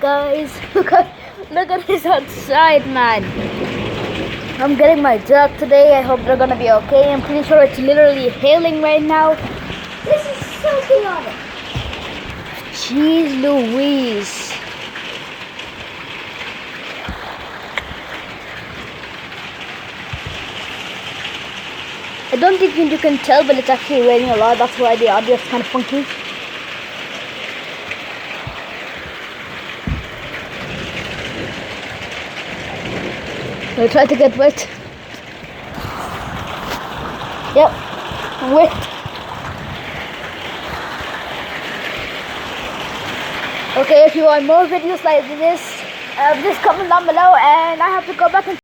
guys. Look at this outside, man. I'm getting my dog today. I hope they're gonna be okay. I'm pretty sure it's literally hailing right now. This is so chaotic. Jeez Louise. I don't think you can tell, but it's actually raining a lot. That's why the audio is kind of funky. I'll try to get wet. Yep, wet. Okay, if you want more videos like this, just comment down below, and I have to go back and